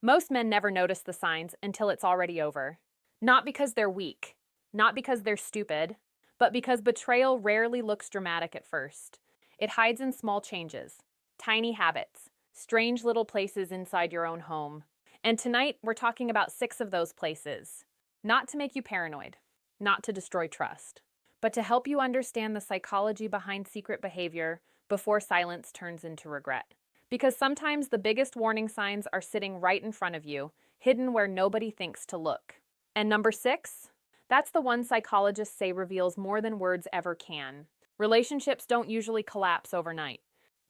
Most men never notice the signs until it's already over. Not because they're weak, not because they're stupid, but because betrayal rarely looks dramatic at first. It hides in small changes, tiny habits, strange little places inside your own home. And tonight, we're talking about 6 of those places. Not to make you paranoid, not to destroy trust, but to help you understand the psychology behind secret behavior before silence turns into regret. Because sometimes the biggest warning signs are sitting right in front of you, hidden where nobody thinks to look. And number 6? That's the one psychologists say reveals more than words ever can. Relationships don't usually collapse overnight.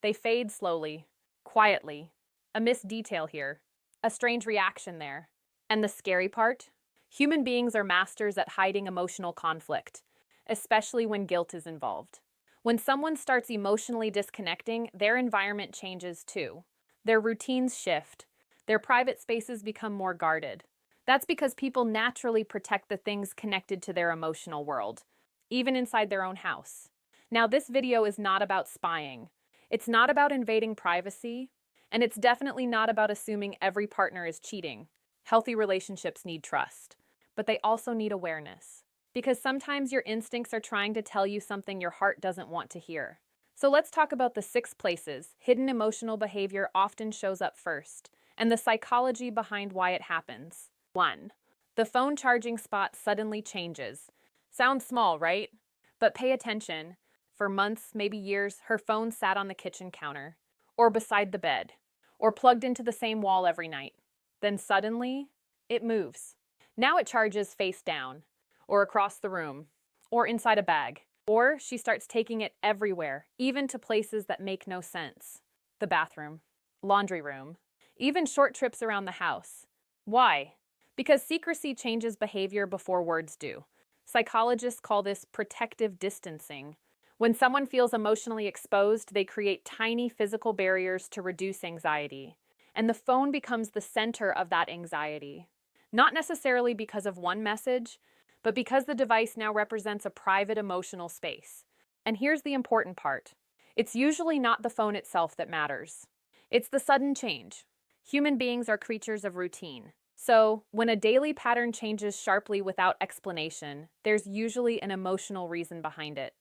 They fade slowly, quietly. A missed detail here, a strange reaction there. And the scary part? Human beings are masters at hiding emotional conflict, especially when guilt is involved. When someone starts emotionally disconnecting, their environment changes too. Their routines shift. Their private spaces become more guarded. That's because people naturally protect the things connected to their emotional world, even inside their own house. Now, this video is not about spying. It's not about invading privacy, and it's definitely not about assuming every partner is cheating. Healthy relationships need trust, but they also need awareness. Because sometimes your instincts are trying to tell you something your heart doesn't want to hear. So let's talk about the 6 places hidden emotional behavior often shows up first, and the psychology behind why it happens. 1. The phone charging spot suddenly changes. Sounds small, right? But pay attention. For months, maybe years, her phone sat on the kitchen counter, or beside the bed, or plugged into the same wall every night. Then suddenly, it moves. Now it charges face down, or across the room, or inside a bag. Or she starts taking it everywhere, even to places that make no sense. The bathroom, laundry room, even short trips around the house. Why? Because secrecy changes behavior before words do. Psychologists call this protective distancing. When someone feels emotionally exposed, they create tiny physical barriers to reduce anxiety. And the phone becomes the center of that anxiety. Not necessarily because of one message, but because the device now represents a private emotional space. And here's the important part. It's usually not the phone itself that matters. It's the sudden change. Human beings are creatures of routine. So, when a daily pattern changes sharply without explanation, there's usually an emotional reason behind it.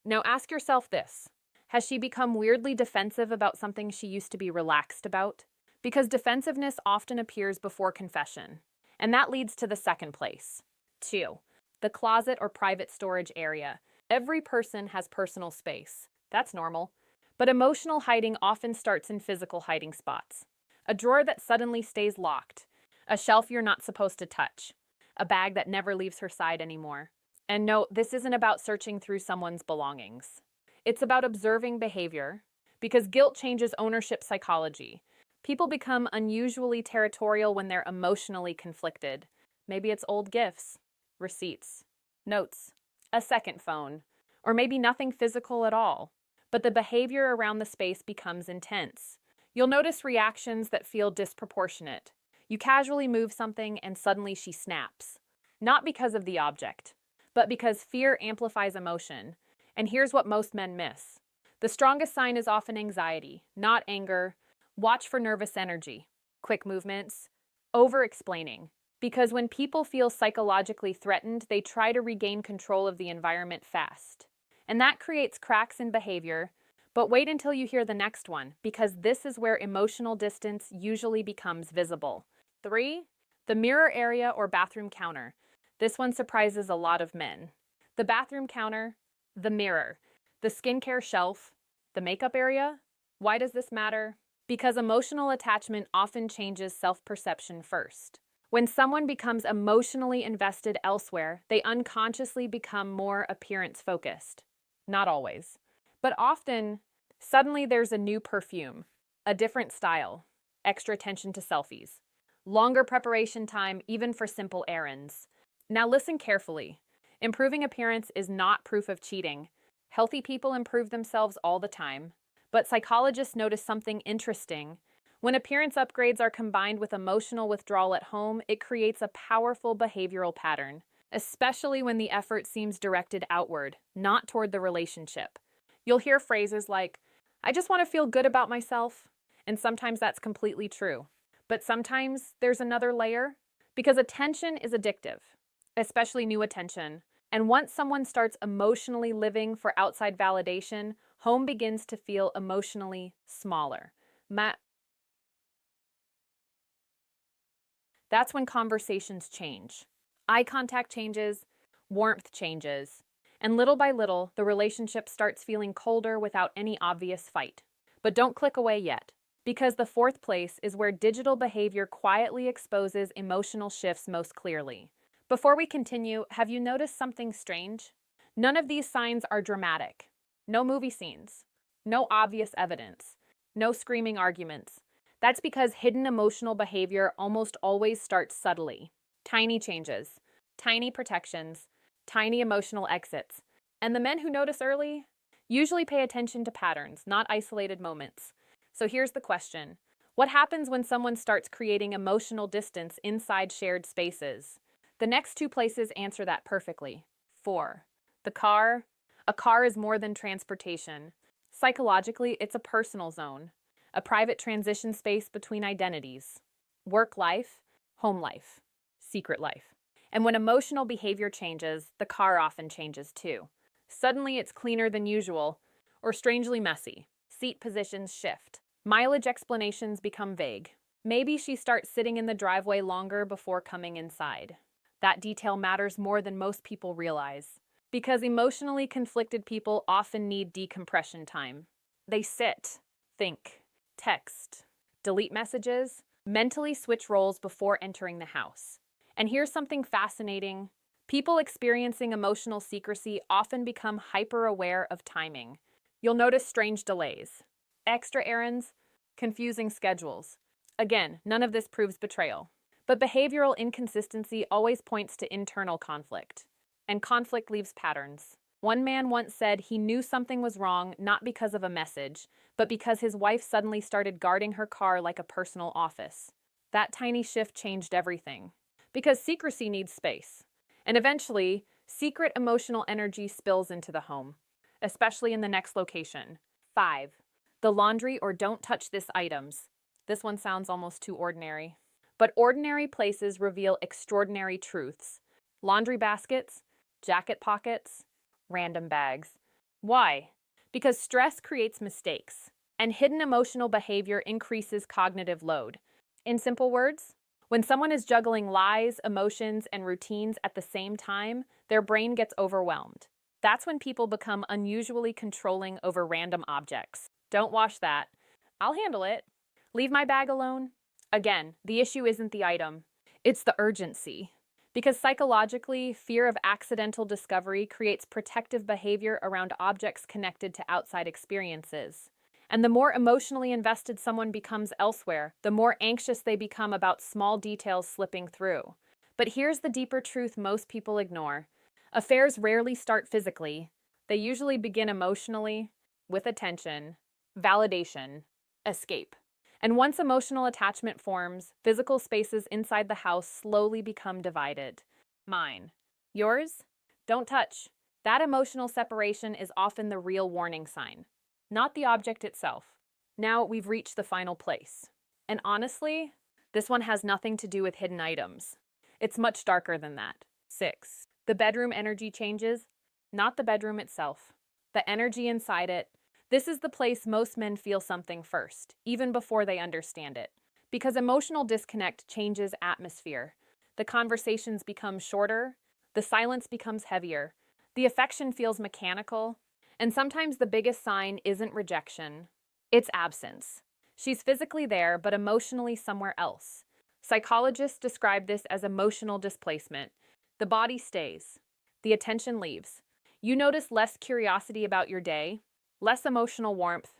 Now ask yourself this. Has she become weirdly defensive about something she used to be relaxed about? Because defensiveness often appears before confession. And that leads to the 2nd place. 2. The closet or private storage area. Every person has personal space. That's normal. But emotional hiding often starts in physical hiding spots. A drawer that suddenly stays locked. A shelf you're not supposed to touch. A bag that never leaves her side anymore. And no, this isn't about searching through someone's belongings. It's about observing behavior. Because guilt changes ownership psychology. People become unusually territorial when they're emotionally conflicted. Maybe it's old gifts, receipts, notes, a second phone, or maybe nothing physical at all. But the behavior around the space becomes intense. You'll notice reactions that feel disproportionate. You casually move something and suddenly she snaps. Not because of the object, but because fear amplifies emotion. And here's what most men miss. The strongest sign is often anxiety, not anger. Watch for nervous energy, quick movements, over-explaining. Because when people feel psychologically threatened, they try to regain control of the environment fast. And that creates cracks in behavior. But wait until you hear the next one, because this is where emotional distance usually becomes visible. 3. The mirror area or bathroom counter. This one surprises a lot of men. The bathroom counter, the mirror, the skincare shelf, the makeup area. Why does this matter? Because emotional attachment often changes self-perception first. When someone becomes emotionally invested elsewhere, they unconsciously become more appearance-focused. Not always. But often, suddenly there's a new perfume, a different style, extra attention to selfies, longer preparation time even for simple errands. Now listen carefully. Improving appearance is not proof of cheating. Healthy people improve themselves all the time. But psychologists notice something interesting. When appearance upgrades are combined with emotional withdrawal at home, it creates a powerful behavioral pattern, especially when the effort seems directed outward, not toward the relationship. You'll hear phrases like, "I just want to feel good about myself," and sometimes that's completely true. But sometimes there's another layer, because attention is addictive, especially new attention. And once someone starts emotionally living for outside validation, home begins to feel emotionally smaller. That's when conversations change. Eye contact changes, warmth changes, and little by little, the relationship starts feeling colder without any obvious fight. But don't click away yet, because the fourth place is where digital behavior quietly exposes emotional shifts most clearly. Before we continue, have you noticed something strange? None of these signs are dramatic. No movie scenes, no obvious evidence, no screaming arguments. That's because hidden emotional behavior almost always starts subtly. Tiny changes, tiny protections, tiny emotional exits. And the men who notice early usually pay attention to patterns, not isolated moments. So here's the question. What happens when someone starts creating emotional distance inside shared spaces? The next two places answer that perfectly. 4. The car. A car is more than transportation. Psychologically, it's a personal zone, a private transition space between identities. Work life, home life, secret life. And when emotional behavior changes, the car often changes too. Suddenly it's cleaner than usual, or strangely messy. Seat positions shift. Mileage explanations become vague. Maybe she starts sitting in the driveway longer before coming inside. That detail matters more than most people realize, because emotionally conflicted people often need decompression time. They sit, think, text, delete messages, mentally switch roles before entering the house. And here's something fascinating. People experiencing emotional secrecy often become hyper-aware of timing. You'll notice strange delays, extra errands, confusing schedules. Again, none of this proves betrayal. But behavioral inconsistency always points to internal conflict. And conflict leaves patterns. One man once said he knew something was wrong not because of a message, but because his wife suddenly started guarding her car like a personal office. That tiny shift changed everything. Because secrecy needs space. And eventually, secret emotional energy spills into the home, especially in the next location. 5. The laundry or don't touch this items. This one sounds almost too ordinary. But ordinary places reveal extraordinary truths. Laundry baskets, jacket pockets, random bags. Why? Because stress creates mistakes, and hidden emotional behavior increases cognitive load. In simple words, when someone is juggling lies, emotions, and routines at the same time, their brain gets overwhelmed. That's when people become unusually controlling over random objects. Don't wash that. I'll handle it. Leave my bag alone. Again, the issue isn't the item, it's the urgency. Because psychologically, fear of accidental discovery creates protective behavior around objects connected to outside experiences. And the more emotionally invested someone becomes elsewhere, the more anxious they become about small details slipping through. But here's the deeper truth most people ignore. Affairs rarely start physically. They usually begin emotionally, with attention, validation, escape. And once emotional attachment forms, physical spaces inside the house slowly become divided. Mine. Yours? Don't touch. That emotional separation is often the real warning sign, not the object itself. Now we've reached the final place. And honestly, this one has nothing to do with hidden items. It's much darker than that. 6. The bedroom energy changes, not the bedroom itself. The energy inside it. This is the place most men feel something first, even before they understand it. Because emotional disconnect changes atmosphere. The conversations become shorter, the silence becomes heavier, the affection feels mechanical, and sometimes the biggest sign isn't rejection, it's absence. She's physically there, but emotionally somewhere else. Psychologists describe this as emotional displacement. The body stays, the attention leaves. You notice less curiosity about your day, less emotional warmth,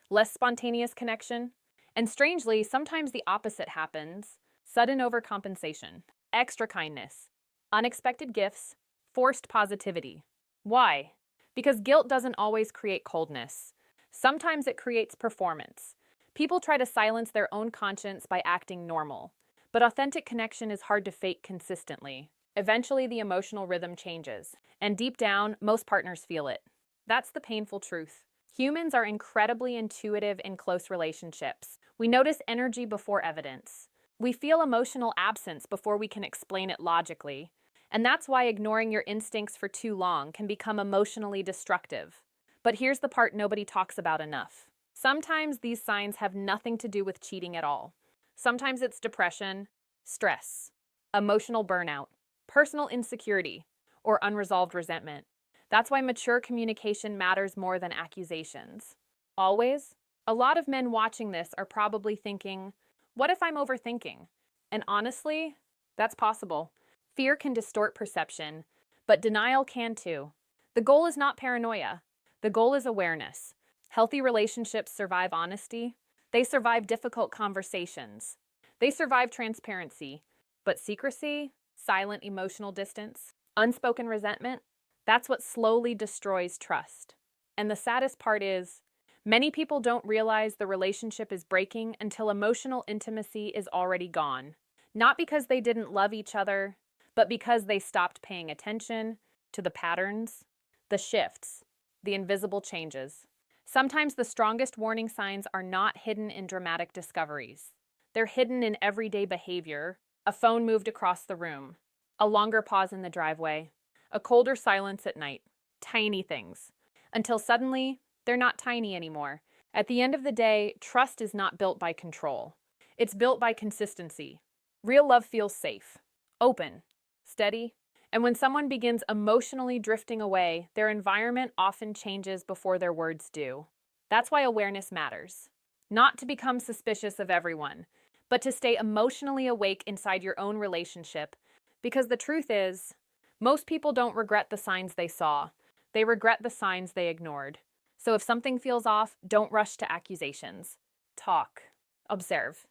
less spontaneous connection, and strangely, sometimes the opposite happens. Sudden overcompensation, extra kindness, unexpected gifts, forced positivity. Why? Because guilt doesn't always create coldness. Sometimes it creates performance. People try to silence their own conscience by acting normal, but authentic connection is hard to fake consistently. Eventually, the emotional rhythm changes, and deep down, most partners feel it. That's the painful truth. Humans are incredibly intuitive in close relationships. We notice energy before evidence. We feel emotional absence before we can explain it logically, and that's why ignoring your instincts for too long can become emotionally destructive. But here's the part nobody talks about enough. Sometimes these signs have nothing to do with cheating at all. Sometimes it's depression, stress, emotional burnout, personal insecurity, or unresolved resentment. That's why mature communication matters more than accusations. Always, a lot of men watching this are probably thinking, what if I'm overthinking? And honestly, that's possible. Fear can distort perception, but denial can too. The goal is not paranoia. The goal is awareness. Healthy relationships survive honesty. They survive difficult conversations. They survive transparency. But secrecy, silent emotional distance, unspoken resentment, that's what slowly destroys trust. And the saddest part is, many people don't realize the relationship is breaking until emotional intimacy is already gone. Not because they didn't love each other, but because they stopped paying attention to the patterns, the shifts, the invisible changes. Sometimes the strongest warning signs are not hidden in dramatic discoveries. They're hidden in everyday behavior, a phone moved across the room, a longer pause in the driveway, a colder silence at night. Tiny things. Until suddenly, they're not tiny anymore. At the end of the day, trust is not built by control. It's built by consistency. Real love feels safe, open, steady, and when someone begins emotionally drifting away, their environment often changes before their words do. That's why awareness matters. Not to become suspicious of everyone, but to stay emotionally awake inside your own relationship, because the truth is, most people don't regret the signs they saw. They regret the signs they ignored. So if something feels off, don't rush to accusations. Talk. Observe.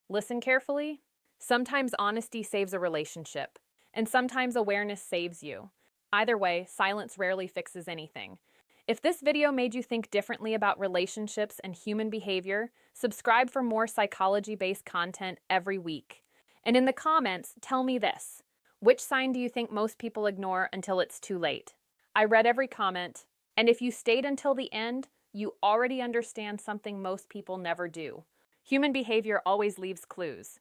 Listen carefully. Sometimes honesty saves a relationship, and sometimes awareness saves you. Either way, silence rarely fixes anything. If this video made you think differently about relationships and human behavior, subscribe for more psychology-based content every week. And in the comments, tell me this. Which sign do you think most people ignore until it's too late? I read every comment, and if you stayed until the end, you already understand something most people never do. Human behavior always leaves clues.